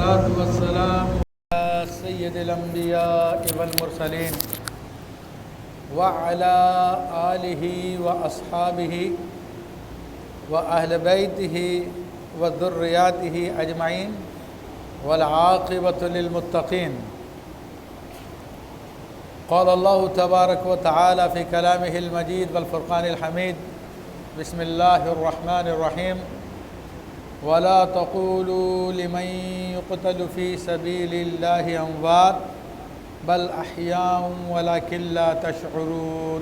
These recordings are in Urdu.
والصلاة والسلام على سيد الأنبياء والمرسلين وعلى آله وأصحابه وأهل بيته وذرياته أجمعين والعاقبة للمتقين. قال الله تبارك وتعالى في كلامه المجيد والفرقان الحميد: بسم الله الرحمن الرحيم. ولا تقولوا لمن يقتل في سبيل الله أموات بل أحياء ولكن لا تشعرون.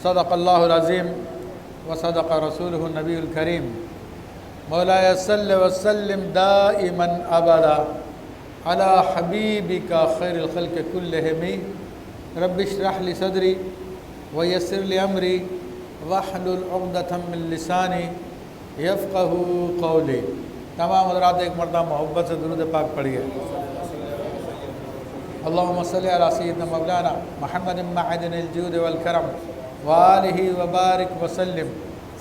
صدق الله العظيم وصدق رسوله النبي الكريم. مولاي صل وسلم دائما أبدا على حبيبك خير الخلق كلهم. رب اشرح لي صدري ويسر لي أمري واحلل عقدة من لساني یفقہ قولی. تمام حضرات ایک مرتبہ محبت سے درود پاک پڑھیے. اللہم صلی علی سیدنا مولانا محمد معدن الجود والکرم وآلہ وبارک وسلم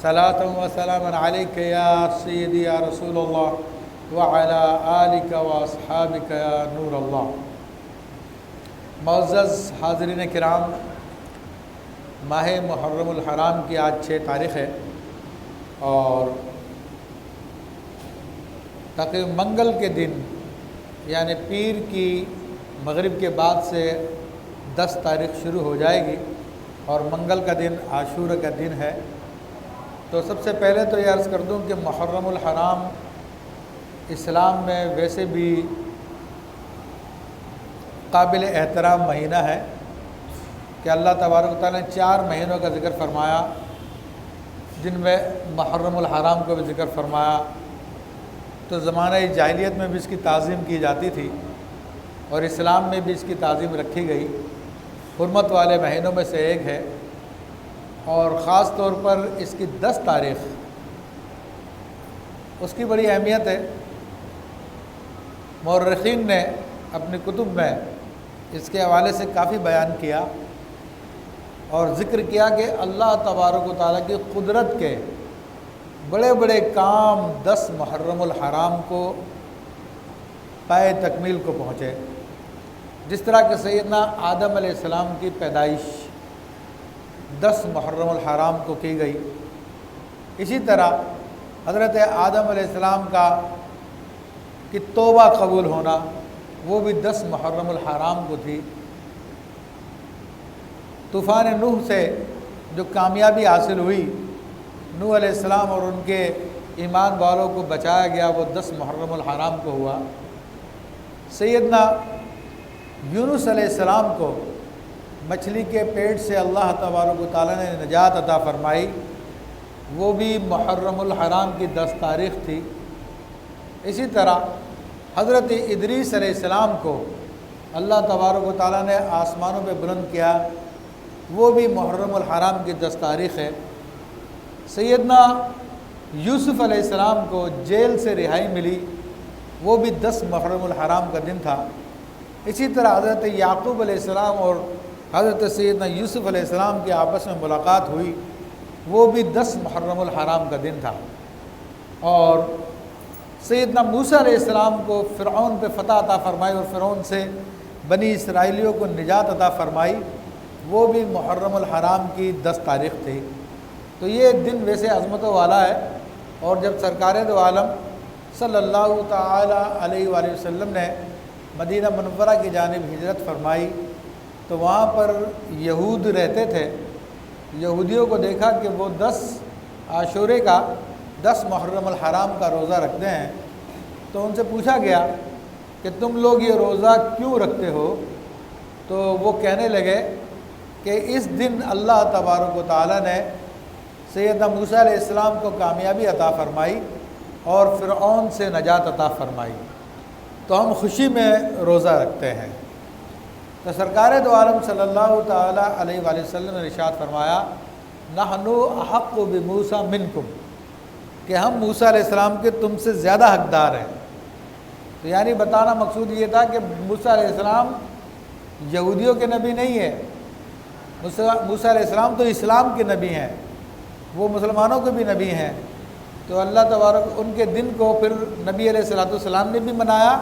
صلاة و سلاما علیک یا سیدی یا رسول اللہ وعلی آلک و اصحابک یا نور اللہ. معزز حاضرین کرام، ماہ محرم الحرام کی آج 6 تاریخ ہے اور تقریباً منگل کے دن یعنی پیر کی مغرب کے بعد سے 10 تاریخ شروع ہو جائے گی اور منگل کا دن عاشورہ کا دن ہے. تو سب سے پہلے تو یہ عرض کر دوں کہ محرم الحرام اسلام میں ویسے بھی قابل احترام مہینہ ہے کہ اللہ تبارک و تعالیٰ نے 4 مہینوں کا ذکر فرمایا، جن میں محرم الحرام کو بھی ذکر فرمایا. تو زمانہ جاہلیت میں بھی اس کی تعظیم کی جاتی تھی اور اسلام میں بھی اس کی تعظیم رکھی گئی. حرمت والے مہینوں میں سے ایک ہے اور خاص طور پر اس کی 10 تاریخ اس کی بڑی اہمیت ہے. مورخین نے اپنی کتب میں اس کے حوالے سے کافی بیان کیا اور ذکر کیا کہ اللہ تبارک و تعالیٰ کی قدرت کے بڑے بڑے کام 10 محرم الحرام کو پائے تکمیل کو پہنچے. جس طرح کہ سیدنا آدم علیہ السلام کی پیدائش 10 محرم الحرام کو کی گئی، اسی طرح حضرت آدم علیہ السلام کی توبہ قبول ہونا وہ بھی 10 محرم الحرام کو تھی. طوفان نوح سے جو کامیابی حاصل ہوئی، نوح علیہ السلام اور ان کے ایمان والوں کو بچایا گیا، وہ 10 محرم الحرام کو ہوا. سیدنا یونس علیہ السلام کو مچھلی کے پیٹ سے اللہ تبارک و تعالیٰ نے نجات عطا فرمائی، وہ بھی محرم الحرام کی 10 تاریخ تھی. اسی طرح حضرت ادریس علیہ السلام کو اللہ تبارک و تعالیٰ نے آسمانوں پہ بلند کیا، وہ بھی محرم الحرام کی 10 تاریخ ہے. سیدنا یوسف علیہ السلام کو جیل سے رہائی ملی، وہ بھی 10 محرم الحرام کا دن تھا. اسی طرح حضرت یعقوب علیہ السلام اور حضرت سیدنا یوسف علیہ السلام کی آپس میں ملاقات ہوئی، وہ بھی 10 محرم الحرام کا دن تھا. اور سیدنا موسیٰ علیہ السلام کو فرعون پہ فتح عطا فرمائی اور فرعون سے بنی اسرائیلیوں کو نجات عطا فرمائی، وہ بھی محرم الحرام کی 10 تاریخ تھی. تو یہ دن ویسے عظمتوں والا ہے. اور جب سرکار دو عالم صلی اللہ تعالی علیہ وآلہ وسلم نے مدینہ منورہ کی جانب ہجرت فرمائی تو وہاں پر یہود رہتے تھے. یہودیوں کو دیکھا کہ وہ 10 عاشورے کا 10 محرم الحرام کا روزہ رکھتے ہیں، تو ان سے پوچھا گیا کہ تم لوگ یہ روزہ کیوں رکھتے ہو؟ تو وہ کہنے لگے کہ اس دن اللہ تبارک و تعالیٰ نے سیدنا موسیٰ علیہ السلام کو کامیابی عطا فرمائی اور فرعون سے نجات عطا فرمائی، تو ہم خوشی میں روزہ رکھتے ہیں. تو سرکار دو عالم صلی اللہ تعالیٰ علیہ وآلہ وسلم نے ارشاد فرمایا: نحن احق بموسیٰ منکم، کہ ہم موسیٰ علیہ السلام کے تم سے زیادہ حقدار ہیں. تو یعنی بتانا مقصود یہ تھا کہ موسیٰ علیہ السلام یہودیوں کے نبی نہیں ہے، موسیٰ علیہ السلام تو اسلام کے نبی ہیں، وہ مسلمانوں کے بھی نبی ہیں. تو اللہ تبارک ان کے دن کو پھر نبی علیہ الصلوۃ والسلام نے بھی منایا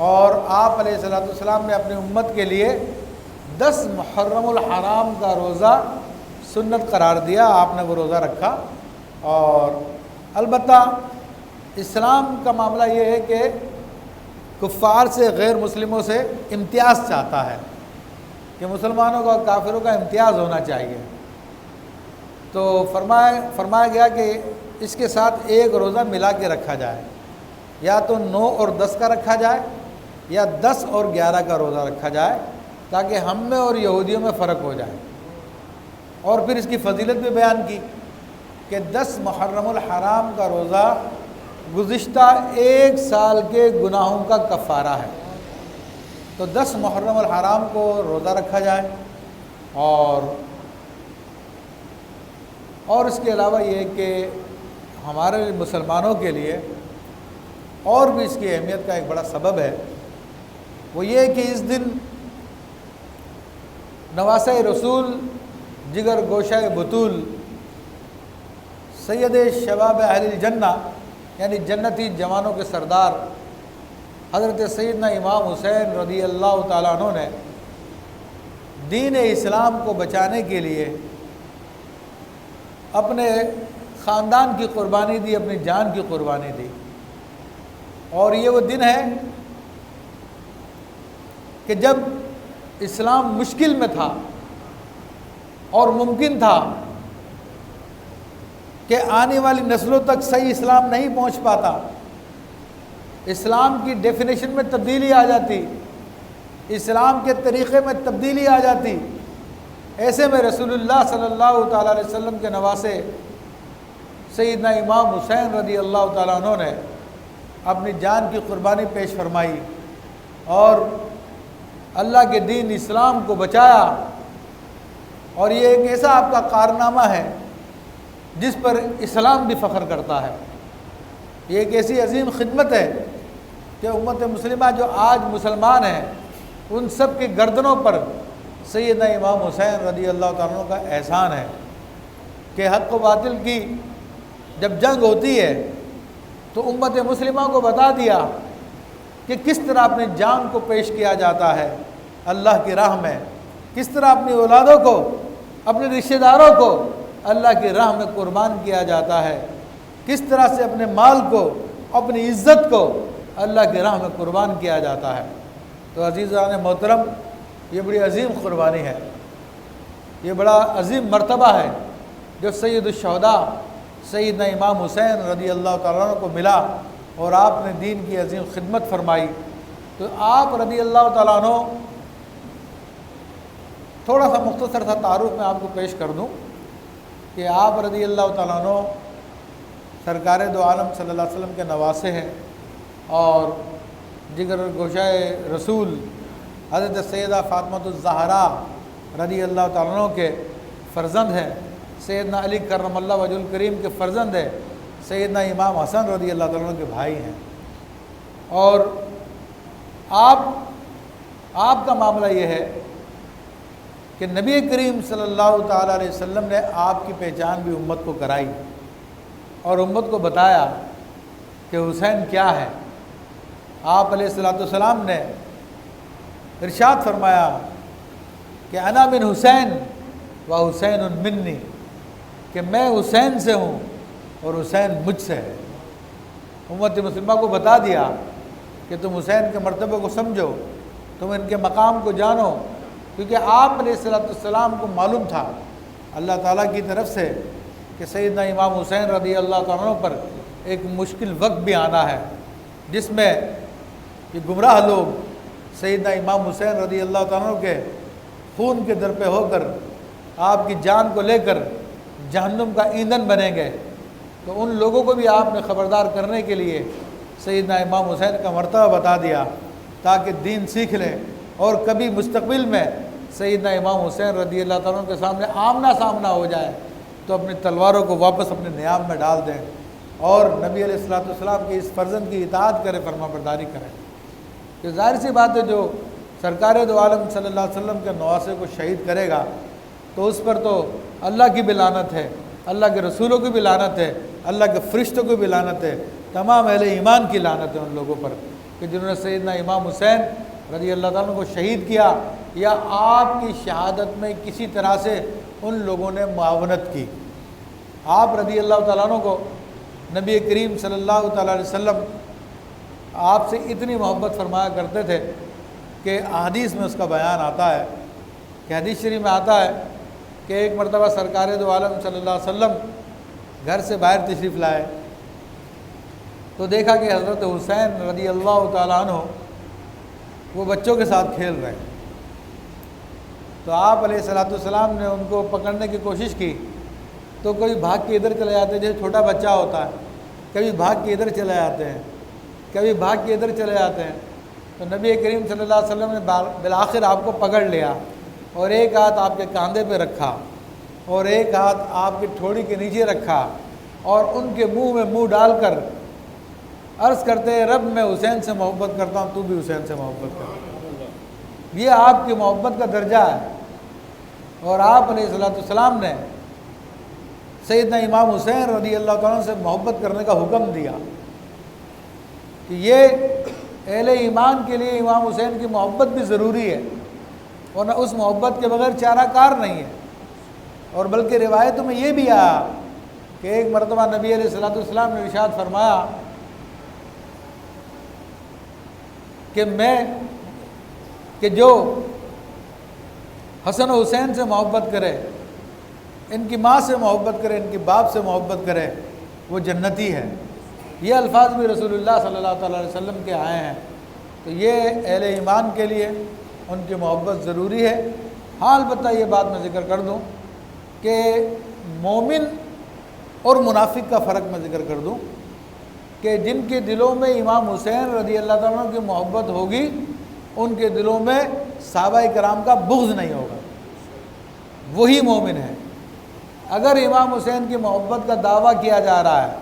اور آپ علیہ السلام نے اپنی امت کے لیے 10 محرم الحرام کا روزہ سنت قرار دیا، آپ نے وہ روزہ رکھا۔ اور البتہ اسلام کا معاملہ یہ ہے کہ کفار سے، غیر مسلموں سے امتیاز چاہتا ہے کہ مسلمانوں کا اور کافروں کا امتیاز ہونا چاہیے۔ تو فرمایا گیا کہ اس کے ساتھ ایک روزہ ملا کے رکھا جائے، یا تو 9 اور 10 کا رکھا جائے یا 10 اور 11 کا روزہ رکھا جائے، تاکہ ہم میں اور یہودیوں میں فرق ہو جائے۔ اور پھر اس کی فضیلت بھی بیان کی کہ 10 محرم الحرام کا روزہ گزشتہ 1 سال کے گناہوں کا کفارہ ہے۔ تو 10 محرم الحرام کو روزہ رکھا جائے، اور اس کے علاوہ یہ کہ ہمارے مسلمانوں کے لیے اور بھی اس کی اہمیت کا ایک بڑا سبب ہے، وہ یہ کہ اس دن نواسہ رسول، جگر گوشہ بطول، سید شباب اہل الجنہ یعنی جنتی جوانوں کے سردار حضرت سیدنا امام حسین رضی اللہ تعالیٰ عنہ نے دین اسلام کو بچانے کے لیے اپنے خاندان کی قربانی دی، اپنی جان کی قربانی دی۔ اور یہ وہ دن ہے کہ جب اسلام مشکل میں تھا اور ممکن تھا کہ آنے والی نسلوں تک صحیح اسلام نہیں پہنچ پاتا، اسلام کی ڈیفینیشن میں تبدیلی آ جاتی، اسلام کے طریقے میں تبدیلی آ جاتی۔ ایسے میں رسول اللہ صلی اللہ تعالیٰ علیہ وسلم کے نواسے سیدنا امام حسین رضی اللہ تعالیٰ عنہ نے اپنی جان کی قربانی پیش فرمائی اور اللہ کے دین اسلام کو بچایا۔ اور یہ ایک ایسا آپ کا کارنامہ ہے جس پر اسلام بھی فخر کرتا ہے۔ یہ ایک ایسی عظیم خدمت ہے کہ امت مسلمہ جو آج مسلمان ہیں ان سب کی گردنوں پر سیدنا امام حسین رضی اللہ تعالیٰ عنہ کا احسان ہے کہ حق و باطل کی جب جنگ ہوتی ہے تو امت مسلمہ کو بتا دیا کہ کس طرح اپنی جان کو پیش کیا جاتا ہے اللہ کی راہ میں، کس طرح اپنی اولادوں کو، اپنے رشتہ داروں کو اللہ کی راہ میں قربان کیا جاتا ہے، کس طرح سے اپنے مال کو، اپنی عزت کو اللہ کی راہ میں قربان کیا جاتا ہے۔ تو عزیزان محترم، یہ بڑی عظیم قربانی ہے، یہ بڑا عظیم مرتبہ ہے جو سید الشہداء سیدنا امام حسین رضی اللہ تعالیٰ عنہ کو ملا، اور آپ نے دین کی عظیم خدمت فرمائی۔ تو آپ رضی اللہ تعالیٰ عنہ، تھوڑا سا مختصر سا تعارف میں آپ کو پیش کر دوں کہ آپ رضی اللہ تعالیٰ عنہ سرکار دو عالم صلی اللہ علیہ وسلم کے نواسے ہیں اور جگر گوشہ رسول حضرت سیدہ فاطمہ الزہرا رضی اللہ تعالیٰ عنہ کے فرزند ہیں، سیدنا علی کرم اللہ وجہ الکریم کے فرزند ہیں، سیدنا امام حسن رضی اللہ تعالیٰ عنہ کے بھائی ہیں۔ اور آپ کا معاملہ یہ ہے کہ نبی کریم صلی اللہ تعالیٰ علیہ وسلم نے آپ کی پہچان بھی امت کو کرائی اور امت کو بتایا کہ حسین کیا ہے۔ آپ علیہ السلام نے ارشاد فرمایا کہ انا من حسین و حسین منی، کہ میں حسین سے ہوں اور حسین مجھ سے ہے۔ امت مسلمہ کو بتا دیا کہ تم حسین کے مرتبے کو سمجھو، تم ان کے مقام کو جانو، کیونکہ آپ علیہ السلام کو معلوم تھا اللہ تعالیٰ کی طرف سے کہ سیدنا امام حسین رضی اللہ تعالیٰ عنہ پر ایک مشکل وقت بھی آنا ہے جس میں یہ گمراہ لوگ سیدنا امام حسین رضی اللہ تعالیٰ عنہ کے خون کے در پہ ہو کر آپ کی جان کو لے کر جہنم کا ایندھن بنیں گے۔ تو ان لوگوں کو بھی آپ نے خبردار کرنے کے لیے سیدنا امام حسین کا مرتبہ بتا دیا تاکہ دین سیکھ لیں اور کبھی مستقبل میں سیدنا امام حسین رضی اللہ تعالیٰ عنہ کے سامنے آمنا سامنا ہو جائے تو اپنی تلواروں کو واپس اپنے نیام میں ڈال دیں اور نبی علیہ السلام کی اس فرزند کی اطاعت کریں، فرما برداری کریں۔ کہ ظاہر سی بات ہے جو سرکار دو عالم صلی اللہ علیہ وسلم کے نواسے کو شہید کرے گا تو اس پر تو اللہ کی بھی لعنت ہے، اللہ کے رسولوں کی بھی لعنت ہے، اللہ کے فرشتوں کی بھی لعنت ہے، تمام اہل ایمان کی لعنت ہے ان لوگوں پر کہ جنہوں نے سیدنا امام حسین رضی اللہ تعالیٰ عنہ کو شہید کیا یا آپ کی شہادت میں کسی طرح سے ان لوگوں نے معاونت کی۔ آپ رضی اللہ تعالیٰ عنہ کو نبی کریم صلی اللہ تعالیٰ علیہ وسلم آپ سے اتنی محبت فرمایا کرتے تھے کہ احادیث میں اس کا بیان آتا ہے کہ حدیث شریف میں آتا ہے کہ ایک مرتبہ سرکار دو عالم صلی اللہ علیہ وسلم گھر سے باہر تشریف لائے تو دیکھا کہ حضرت حسین رضی اللہ تعالیٰ عنہ وہ بچوں کے ساتھ کھیل رہے ہیں۔ تو آپ علیہ الصلوۃ والسلام نے ان کو پکڑنے کی کوشش کی تو کوئی بھاگ کے ادھر چلے جاتے ہیں، جیسے چھوٹا بچہ ہوتا ہے، کبھی بھاگ کے ادھر چلے جاتے ہیں، کبھی بھاگ کے ادھر چلے جاتے ہیں۔ تو نبی کریم صلی اللہ علیہ وسلم نے بالآخر آپ کو پکڑ لیا اور ایک ہاتھ آپ کے کاندھے پہ رکھا اور ایک ہاتھ آپ کی ٹھوڑی کے نیچے رکھا اور ان کے منہ میں منہ ڈال کر عرض کرتے ہیں رب میں حسین سے محبت کرتا ہوں، تو بھی حسین سے محبت کر۔ یہ آپ کی محبت کا درجہ ہے۔ اور آپ علیہ الصلوۃ والسلام نے سیدنا امام حسین رضی اللہ تعالیٰ سے محبت کرنے کا حکم دیا کہ یہ اہل ایمان کے لیے امام حسین کی محبت بھی ضروری ہے، ورنہ اس محبت کے بغیر چارہ کار نہیں ہے۔ اور بلکہ روایتوں میں یہ بھی آیا کہ ایک مرتبہ نبی علیہ الصلوۃ والسلام نے ارشاد فرمایا کہ جو حسن و حسین سے محبت کرے، ان کی ماں سے محبت کرے، ان کے باپ سے محبت کرے، وہ جنتی ہے۔ یہ الفاظ بھی رسول اللہ صلی اللہ تعالیٰ علیہ وسلم کے آئے ہیں۔ تو یہ اہل ایمان کے لیے ان کی محبت ضروری ہے۔ ہاں البتہ یہ بات میں ذکر کر دوں کہ مومن اور منافق کا فرق میں ذکر کر دوں کہ جن کے دلوں میں امام حسین رضی اللہ تعالیٰ عنہ کی محبت ہوگی ان کے دلوں میں صحابہ کرام کا بغض نہیں ہوگا، وہی مومن ہے۔ اگر امام حسین کی محبت کا دعویٰ کیا جا رہا ہے،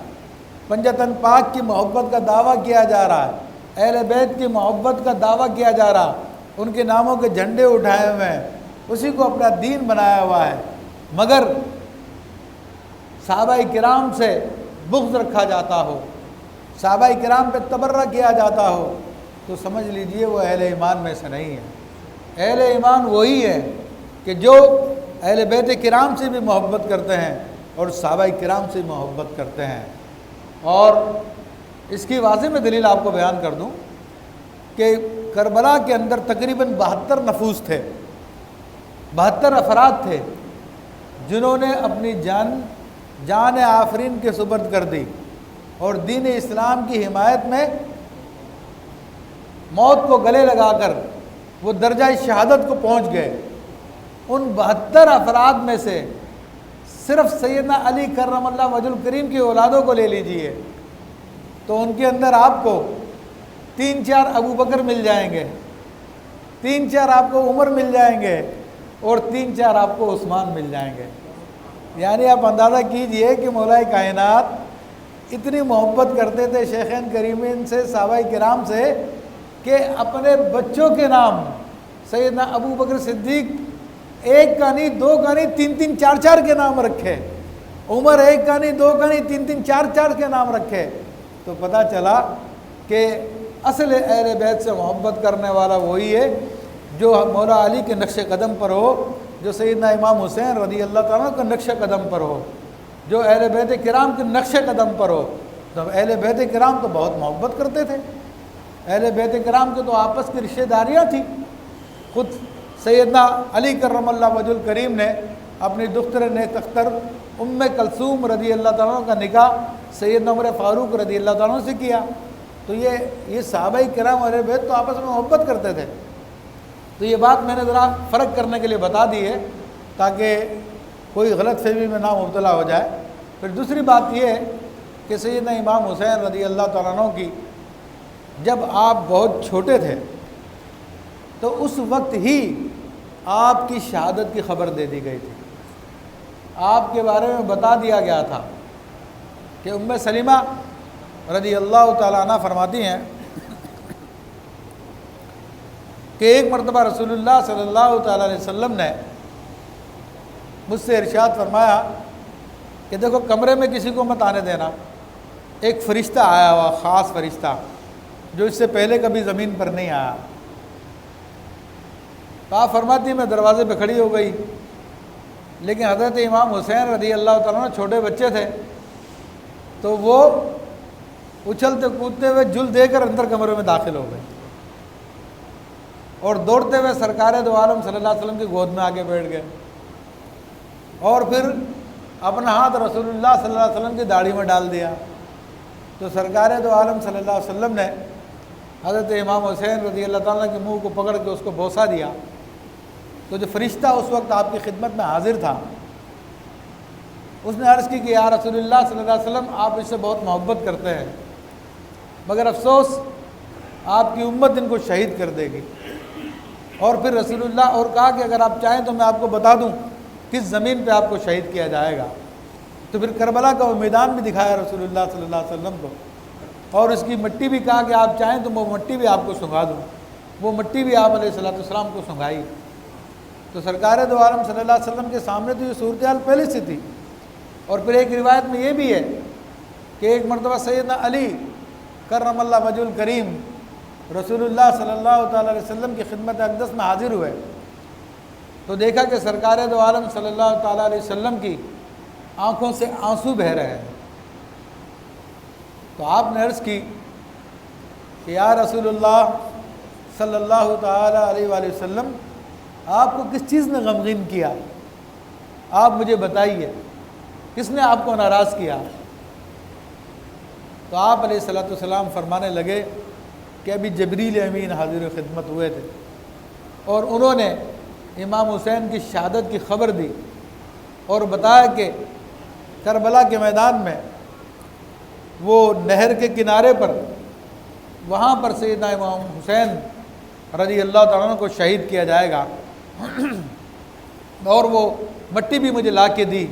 پنجتن پاک کی محبت کا دعویٰ کیا جا رہا ہے، اہل بیت کی محبت کا دعویٰ کیا جا رہا، ان کے ناموں کے جھنڈے اٹھائے ہوئے ہیں، اسی کو اپنا دین بنایا ہوا ہے، مگر صحابہ کرام سے بغض رکھا جاتا ہو، صحابہ کرام پہ تبرہ کیا جاتا ہو، تو سمجھ لیجئے وہ اہل ایمان میں سے نہیں ہے۔ اہل ایمان وہی ہے کہ جو اہل بیت کرام سے بھی محبت کرتے ہیں اور صحابہ کرام سے بھی محبت کرتے ہیں۔ اور اس کی واضح میں دلیل آپ کو بیان کر دوں کہ کربلا کے اندر تقریباً 72 نفوس تھے، 72 افراد تھے جنہوں نے اپنی جان آفرین کے سپرد کر دی اور دین اسلام کی حمایت میں موت کو گلے لگا کر وہ درجہ شہادت کو پہنچ گئے۔ ان 72 افراد میں سے صرف سیدنا علی کرم اللہ وجہ الکریم کی اولادوں کو لے لیجئے تو ان کے اندر آپ کو 3-4 ابو بکر مل جائیں گے، 3-4 آپ کو عمر مل جائیں گے اور 3-4 آپ کو عثمان مل جائیں گے۔ یعنی آپ اندازہ کیجئے کہ مولا کائنات اتنی محبت کرتے تھے شیخین کریمین سے، صحابہ کرام سے، کہ اپنے بچوں کے نام سیدنا ابو بکر صدیق ایک کا نہیں، 2 کا نہیں، 3-3 4-4 کے نام رکھے، عمر ایک کا نہیں، 2 کا نہیں، 3-3 4-4 کے نام رکھے۔ تو پتہ چلا کہ اصل اہل بیت سے محبت کرنے والا وہی ہے جو مولا علی کے نقش قدم پر ہو، جو سیدنا امام حسین رضی اللہ تعالیٰ کے نقش قدم پر ہو، جو اہل بیت کرام کے نقش قدم پر ہو۔ تو اہل بیت کرام تو بہت محبت کرتے تھے، اہل بیت کرام کے تو آپس کی رشتہ داریاں تھیں۔ خود سیدنا علی کرم اللہ وجہ الکریم نے اپنی دختر نیک اختر ام کلثوم رضی اللہ تعالیٰ کا نکاح سیدنا عمر فاروق رضی اللہ تعالیٰ سے کیا۔ تو یہ صحابہ کرام اہل بیت تو آپس میں محبت کرتے تھے۔ تو یہ بات میں نے ذرا فرق کرنے کے لیے بتا دی ہے تاکہ کوئی غلط فہمی میں نہ مبتلا ہو جائے۔ پھر دوسری بات یہ ہے کہ سیدنا امام حسین رضی اللہ تعالیٰ عنہ کی جب آپ بہت چھوٹے تھے تو اس وقت ہی آپ کی شہادت کی خبر دے دی گئی تھی۔ آپ کے بارے میں بتا دیا گیا تھا کہ ام سلیمہ رضی اللہ تعالیٰ عنہ فرماتی ہیں کہ ایک مرتبہ رسول اللہ صلی اللہ تعالیٰ علیہ وسلم نے مجھ سے ارشاد فرمایا کہ دیکھو کمرے میں کسی کو مت آنے دینا۔ ایک فرشتہ آیا ہوا، خاص فرشتہ، جو اس سے پہلے کبھی زمین پر نہیں آیا۔ تو آپ فرماتی میں دروازے پہ کھڑی ہو گئی، لیکن حضرت امام حسین رضی اللہ تعالیٰ عنہ چھوٹے بچے تھے، تو وہ اچھلتے کودتے ہوئے جھل دے کر اندر کمرے میں داخل ہو گئے اور دوڑتے ہوئے سرکار دو عالم صلی اللہ علیہ وسلم کی گود میں آگے بیٹھ گئے، اور پھر اپنا ہاتھ رسول اللہ صلی اللہ علیہ وسلم کی داڑھی میں ڈال دیا۔ تو سرکار دو عالم صلی اللہ علیہ وسلم نے حضرت امام حسین رضی اللہ تعالیٰ کے منہ کو پکڑ کے اس کو بوسہ دیا۔ تو جو فرشتہ اس وقت آپ کی خدمت میں حاضر تھا، اس نے عرض کی کہ یا رسول اللہ صلی اللہ علیہ وسلم، آپ اس سے بہت محبت کرتے ہیں، مگر افسوس آپ کی امت ان کو شہید کر دے گی۔ اور پھر رسول اللہ اور کہا کہ اگر آپ چاہیں تو میں آپ کو بتا دوں کس زمین پہ آپ کو شہید کیا جائے گا۔ تو پھر کربلا کا وہ میدان بھی دکھایا رسول اللہ صلی اللہ علیہ وسلم کو، اور اس کی مٹی بھی کہا کہ آپ چاہیں تو وہ مٹی بھی آپ کو سنگھا دوں۔ وہ مٹی بھی آپ علیہ السلام کو سنگھائی۔ تو سرکار دو عالم صلی اللہ علیہ وسلم کے سامنے تو یہ صورتحال پہلے سے تھی۔ اور پھر ایک روایت میں یہ بھی ہے کہ ایک مرتبہ سیدنا علی کرم اللہ وجہ الکریم رسول اللہ صلی اللہ تعالیٰ علیہ وسلم کی خدمت اقدس میں حاضر ہوئے، تو دیکھا کہ سرکار دو عالم صلی اللہ تعالیٰ علیہ وسلم کی آنکھوں سے آنسو بہہ رہے ہیں۔ تو آپ نے عرض کی کہ یا رسول اللہ صلی اللہ تعالیٰ علیہ وآلہ وسلم، آپ کو کس چیز نے غمگین کیا؟ آپ مجھے بتائیے، کس نے آپ کو ناراض کیا؟ تو آپ علیہ السلام فرمانے لگے کہ ابھی جبریل امین حاضر خدمت ہوئے تھے، اور انہوں نے امام حسین کی شہادت کی خبر دی اور بتایا کہ کربلا کے میدان میں وہ نہر کے کنارے پر، وہاں پر سیدنا امام حسین رضی اللہ تعالیٰ عنہ کو شہید کیا جائے گا۔ اور وہ مٹی بھی مجھے لا کے دی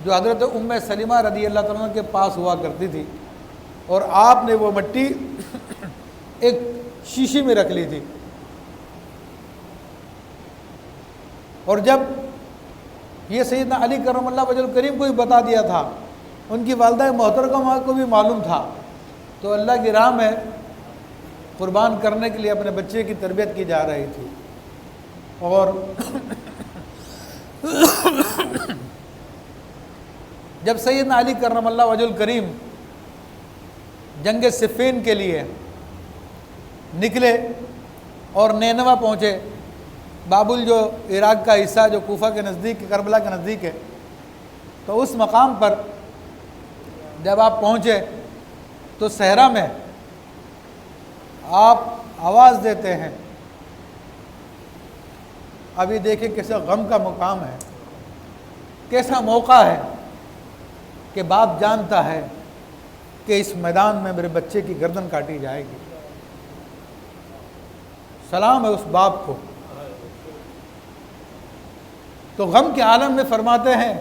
جو حضرت ام سلمہ رضی اللہ تعالیٰ عنہ کے پاس ہوا کرتی تھی، اور آپ نے وہ مٹی ایک شیشے میں رکھ لی تھی۔ اور جب یہ سیدنا علی کرم اللہ وجہ الکریم کو بھی بتا دیا تھا، ان کی والدہ محترمہ کو بھی معلوم تھا، تو اللہ کی راہ میں قربان کرنے کے لیے اپنے بچے کی تربیت کی جا رہی تھی۔ اور جب سیدنا علی کرم اللہ وجہ الکریم جنگ صفین کے لیے نکلے اور نینوا پہنچے، بابل جو عراق کا حصہ جو کوفہ کے نزدیک، کربلا کے نزدیک ہے، تو اس مقام پر جب آپ پہنچے تو صحرا میں آپ آواز دیتے ہیں۔ ابھی دیکھیں کیسا غم کا مقام ہے، کیسا موقع ہے کہ باپ جانتا ہے کہ اس میدان میں میرے بچے کی گردن کاٹی جائے گی۔ سلام ہے اس باپ کو۔ تو غم کے عالم میں فرماتے ہیں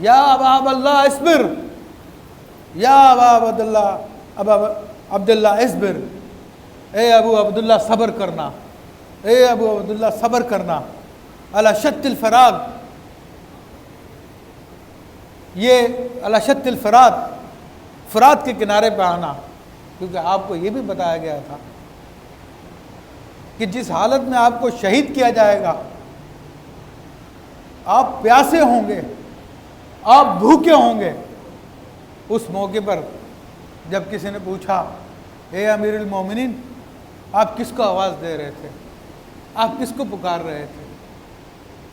یا ابا عبداللہ اصبر، یا ابا عبداللہ اصبر، اے ابو عبداللہ صبر کرنا، اے ابو عبداللہ صبر کرنا، علی شط الفرات، یہ علی شط الفرات، فرات کے کنارے پہ آنا، کیونکہ آپ کو یہ بھی بتایا گیا تھا کہ جس حالت میں آپ کو شہید کیا جائے گا، آپ پیاسے ہوں گے، آپ بھوکے ہوں گے۔ اس موقع پر جب کسی نے پوچھا اے امیر المومنین، آپ کس کو آواز دے رہے تھے، آپ کس کو پکار رہے تھے؟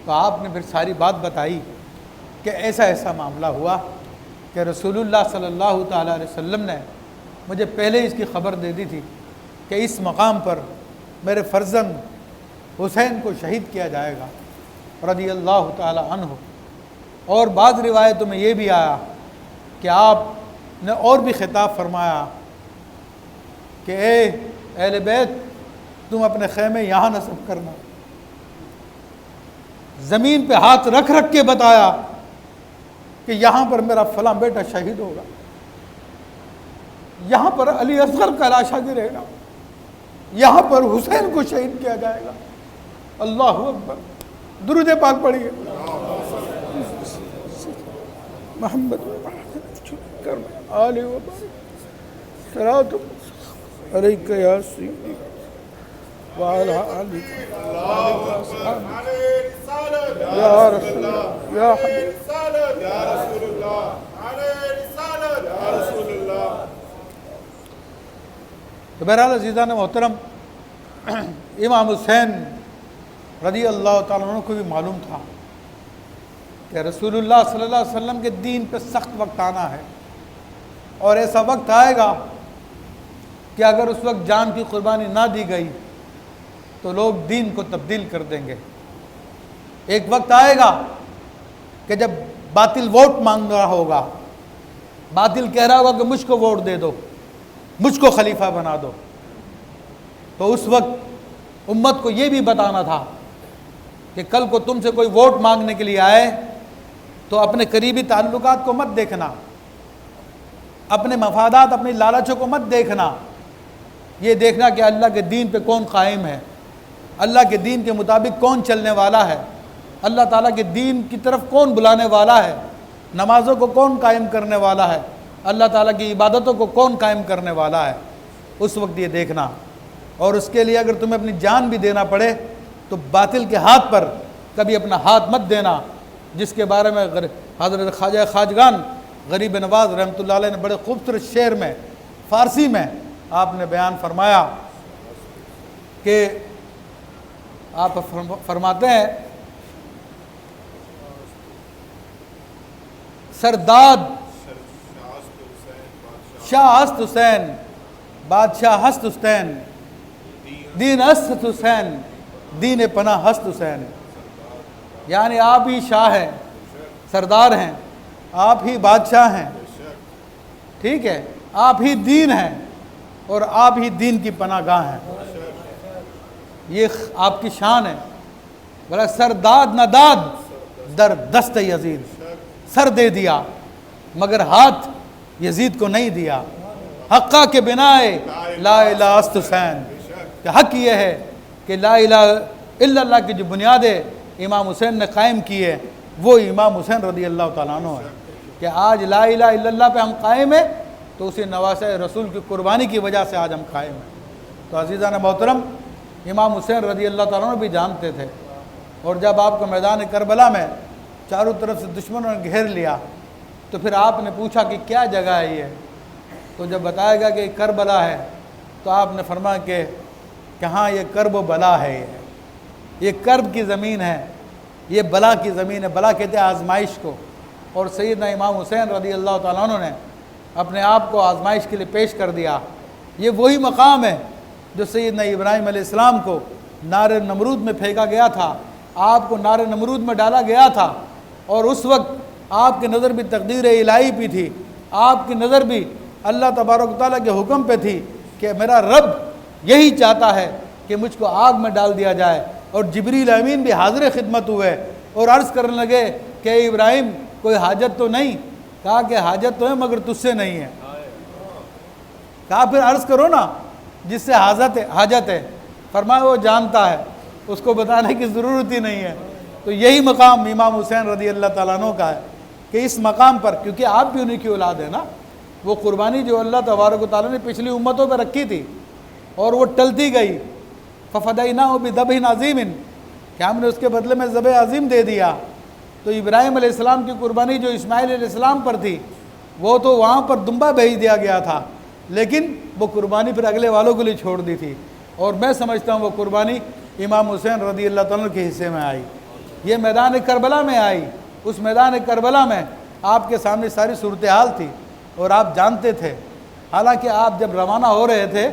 تو آپ نے پھر ساری بات بتائی کہ ایسا ایسا معاملہ ہوا کہ رسول اللہ صلی اللہ تعالیٰ علیہ وسلم نے مجھے پہلے اس کی خبر دے دی تھی کہ اس مقام پر میرے فرزند حسین کو شہید کیا جائے گا رضی اللہ تعالیٰ عنہ۔ اور بعض روایتوں میں یہ بھی آیا کہ آپ نے اور بھی خطاب فرمایا کہ اے اہل بیت، تم اپنے خیمے یہاں نصب کرنا۔ زمین پہ ہاتھ رکھ رکھ کے بتایا کہ یہاں پر میرا فلاں بیٹا شہید ہوگا، یہاں پر علی اصغر کا لاشا گرے گا، یہاں پر حسین کو شہید کیا جائے گا۔ اللہ اکبر، درود پاک پڑھیے محمد آلہ و صلوات علیک یا سیدی وعلی آلک یا رسول اللہ یا حبیب تو بہرحال عزیزان محترم، امام حسین رضی اللہ تعالیٰ عنہ کو بھی معلوم تھا کہ رسول اللہ صلی اللہ علیہ وسلم کے دین پہ سخت وقت آنا ہے، اور ایسا وقت آئے گا کہ اگر اس وقت جان کی قربانی نہ دی گئی تو لوگ دین کو تبدیل کر دیں گے۔ ایک وقت آئے گا کہ جب باطل ووٹ مانگ رہا ہوگا، باطل کہہ رہا ہوگا کہ مجھ کو ووٹ دے دو، مجھ کو خلیفہ بنا دو، تو اس وقت امت کو یہ بھی بتانا تھا کہ کل کو تم سے کوئی ووٹ مانگنے کے لیے آئے تو اپنے قریبی تعلقات کو مت دیکھنا، اپنے مفادات، اپنی لالچوں کو مت دیکھنا، یہ دیکھنا کہ اللہ کے دین پہ کون قائم ہے، اللہ کے دین کے مطابق کون چلنے والا ہے، اللہ تعالیٰ کے دین کی طرف کون بلانے والا ہے، نمازوں کو کون قائم کرنے والا ہے، اللہ تعالیٰ کی عبادتوں کو کون قائم کرنے والا ہے، اس وقت یہ دیکھنا۔ اور اس کے لیے اگر تمہیں اپنی جان بھی دینا پڑے تو باطل کے ہاتھ پر کبھی اپنا ہاتھ مت دینا، جس کے بارے میں حضرت خواجہ خواجگان غریب نواز رحمۃ اللہ علیہ نے بڑے خوبصورت شعر میں فارسی میں آپ نے بیان فرمایا کہ آپ فرماتے ہیں سرداد شاہ ہست حسین بادشاہ ہست حسین دین ہست حسین دین پناہ ہست حسین، یعنی آپ ہی شاہ ہیں، سردار ہیں، آپ ہی بادشاہ ہیں، ٹھیک ہے، آپ ہی دین ہیں اور آپ ہی دین کی پناہ گاہ ہیں، یہ آپ کی شان ہے۔ بڑا سرداد نداد در دست یزید، سر دے دیا مگر ہاتھ یزید کو نہیں دیا، حقہ کے بنا لا الہ است حسین، کہ حق یہ ہے کہ لا الہ الا اللہ کی جو بنیادیں امام حسین نے قائم کی ہے وہ امام حسین رضی اللہ تعالیٰ عنہ ہے، کہ آج لا الہ الا اللہ پہ ہم قائم ہیں تو اسی نواسہ رسول کی قربانی کی وجہ سے آج ہم قائم ہیں۔ تو عزیزان محترم، امام حسین رضی اللہ تعالیٰ عنہ بھی جانتے تھے، اور جب آپ کو میدان کربلا میں چاروں طرف سے دشمنوں نے گھیر لیا تو پھر آپ نے پوچھا کہ کیا جگہ ہے یہ، تو جب بتایا گیا کہ کربلا ہے تو آپ نے فرمایا کہ ہاں یہ کرب و بلا ہے، یہ کرب کی زمین ہے، یہ بلا کی زمین ہے، بلا کہتے ہیں آزمائش کو، اور سیدنا امام حسین رضی اللہ تعالیٰ عنہ نے اپنے آپ کو آزمائش کے لیے پیش کر دیا۔ یہ وہی مقام ہے جو سیدنا ابراہیم علیہ السلام کو نار نمرود میں پھینکا گیا تھا، آپ کو نار نمرود میں ڈالا گیا تھا، اور اس وقت آپ کی نظر بھی تقدیر الہی پہ تھی، آپ کی نظر بھی اللہ تبارک و تعالیٰ کے حکم پہ تھی کہ میرا رب یہی چاہتا ہے کہ مجھ کو آگ میں ڈال دیا جائے، اور جبریل امین بھی حاضر خدمت ہوئے اور عرض کرنے لگے کہ ابراہیم کوئی حاجت تو نہیں؟ کہا کہ حاجت تو ہے مگر تجھ سے نہیں ہے۔ کہا پھر عرض کرو نا جس سے حاجت ہے، فرمایا وہ جانتا ہے، اس کو بتانے کی ضرورت ہی نہیں ہے۔ تو یہی مقام امام حسین رضی اللہ تعالیٰ عنہ کا ہے کہ اس مقام پر، کیونکہ آپ بھی انہی کی اولاد ہیں نا، وہ قربانی جو اللہ تبارک و تعالیٰ نے پچھلی امتوں پہ رکھی تھی اور وہ ٹلتی گئی، فَفَدَيْنَاهُ بِذَبْحٍ عَظِيمٍ، کہ ہم نے اس کے بدلے میں ذبح عظیم دے دیا۔ تو ابراہیم علیہ السلام کی قربانی جو اسماعیل علیہ السلام پر تھی وہ تو وہاں پر دمبا بھیج دیا گیا تھا، لیکن وہ قربانی پھر اگلے والوں کے لیے چھوڑ دی تھی، اور میں سمجھتا ہوں وہ قربانی امام حسین رضی اللہ تعالیٰ کے حصے میں آئی، یہ میدان کربلا میں آئی۔ اس میدان کربلا میں آپ کے سامنے ساری صورتحال تھی اور آپ جانتے تھے، حالانکہ آپ جب روانہ ہو رہے تھے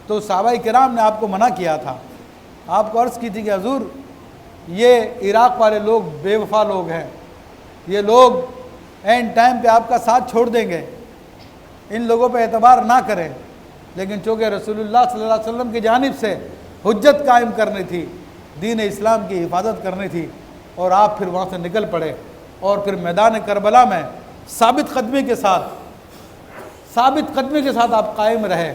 تو صحابہ کرام نے آپ کو منع کیا تھا، آپ کو عرض کی تھی کہ حضور یہ عراق والے لوگ بے وفا لوگ ہیں، یہ لوگ اینڈ ٹائم پہ آپ کا ساتھ چھوڑ دیں گے، ان لوگوں پہ اعتبار نہ کریں۔ لیکن چونکہ رسول اللہ صلی اللہ علیہ وسلم کی جانب سے حجت قائم کرنی تھی، دین اسلام کی حفاظت کرنی تھی، اور آپ پھر وہاں سے نکل پڑے اور پھر میدان کربلا میں ثابت قدمی کے ساتھ آپ قائم رہے۔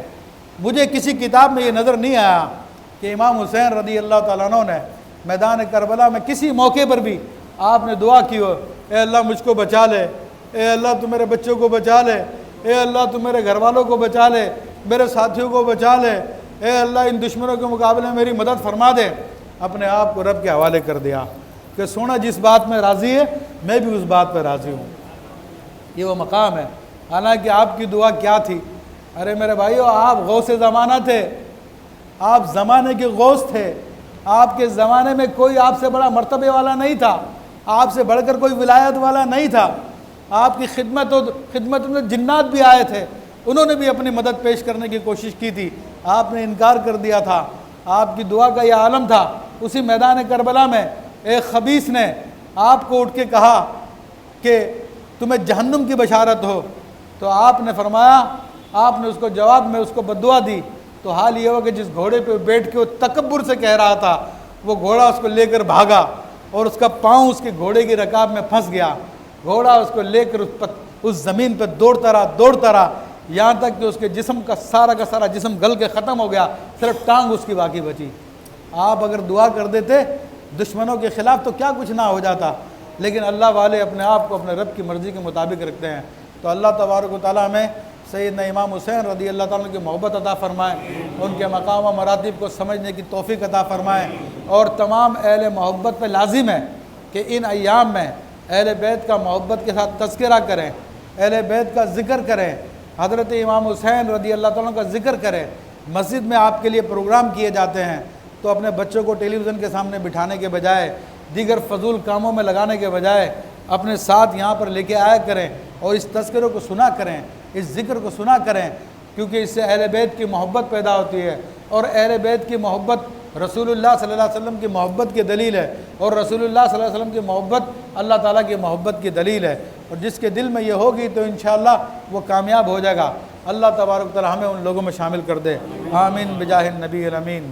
مجھے کسی کتاب میں یہ نظر نہیں آیا کہ امام حسین رضی اللہ تعالیٰ عنہ نے میدان کربلا میں کسی موقع پر بھی آپ نے دعا کی ہو، اے اللہ مجھ کو بچا لے، اے اللہ تو میرے بچوں کو بچا لے، اے اللہ تو میرے گھر والوں کو بچا لے، میرے ساتھیوں کو بچا لے، اے اللہ ان دشمنوں کے مقابلے میں میری مدد فرما دے، اپنے آپ کو رب کے حوالے کر دیا کہ سونا جس بات میں راضی ہے میں بھی اس بات پہ راضی ہوں۔ یہ وہ مقام ہے۔ حالانکہ آپ کی دعا کیا تھی؟ ارے میرے بھائیو، آپ غوث زمانہ تھے، آپ زمانے کے غوث تھے، آپ کے زمانے میں کوئی آپ سے بڑا مرتبے والا نہیں تھا، آپ سے بڑھ کر کوئی ولایت والا نہیں تھا۔ آپ کی خدمت میں جنات بھی آئے تھے، انہوں نے بھی اپنی مدد پیش کرنے کی کوشش کی تھی، آپ نے انکار کر دیا تھا۔ آپ کی دعا کا یہ عالم تھا۔ اسی میدان کربلا میں ایک خبیث نے آپ کو اٹھ کے کہا کہ تمہیں جہنم کی بشارت ہو، تو آپ نے فرمایا، آپ نے اس کو جواب میں اس کو بددعا دی۔ تو حال یہ ہوا کہ جس گھوڑے پہ بیٹھ کے وہ تکبر سے کہہ رہا تھا، وہ گھوڑا اس کو لے کر بھاگا اور اس کا پاؤں اس کے گھوڑے کی رکاب میں پھنس گیا۔ گھوڑا اس کو لے کر اس زمین پہ دوڑتا رہا یہاں تک کہ اس کے جسم کا سارا جسم گل کے ختم ہو گیا، صرف ٹانگ اس کی باقی بچی۔ آپ اگر دعا کر دیتے دشمنوں کے خلاف تو کیا کچھ نہ ہو جاتا، لیکن اللہ والے اپنے آپ کو اپنے رب کی مرضی کے مطابق رکھتے ہیں۔ تو اللہ تبارک و تعالیٰ ہمیں سیدنا امام حسین رضی اللہ تعالیٰ کی محبت عطا فرمائے، ان کے مقام و مراتب کو سمجھنے کی توفیق عطا فرمائے، اور تمام اہل محبت پہ لازم ہے کہ ان ایام میں اہل بیت کا محبت کے ساتھ تذکرہ کریں، اہل بیت کا ذکر کریں، حضرت امام حسین رضی اللہ تعالیٰ کا ذکر کریں۔ مسجد میں آپ کے لیے پروگرام کیے جاتے ہیں تو اپنے بچوں کو ٹیلی ویژن کے سامنے بٹھانے کے بجائے، دیگر فضول کاموں میں لگانے کے بجائے اپنے ساتھ یہاں پر لے کے آیا کریں اور اس تذکروں کو سنا کریں، اس ذکر کو سنا کریں، کیونکہ اس سے اہل بیت کی محبت پیدا ہوتی ہے، اور اہل بیت کی محبت رسول اللہ صلی اللہ علیہ وسلم کی محبت کی دلیل ہے، اور رسول اللہ صلی اللہ علیہ وسلم کی محبت اللہ تعالیٰ کی محبت کی دلیل ہے، اور جس کے دل میں یہ ہوگی تو انشاءاللہ وہ کامیاب ہو جائے گا۔ اللہ تبارک و تعالیٰ ہمیں ان لوگوں میں شامل کر دے، آمین بجاہ النبی الامین۔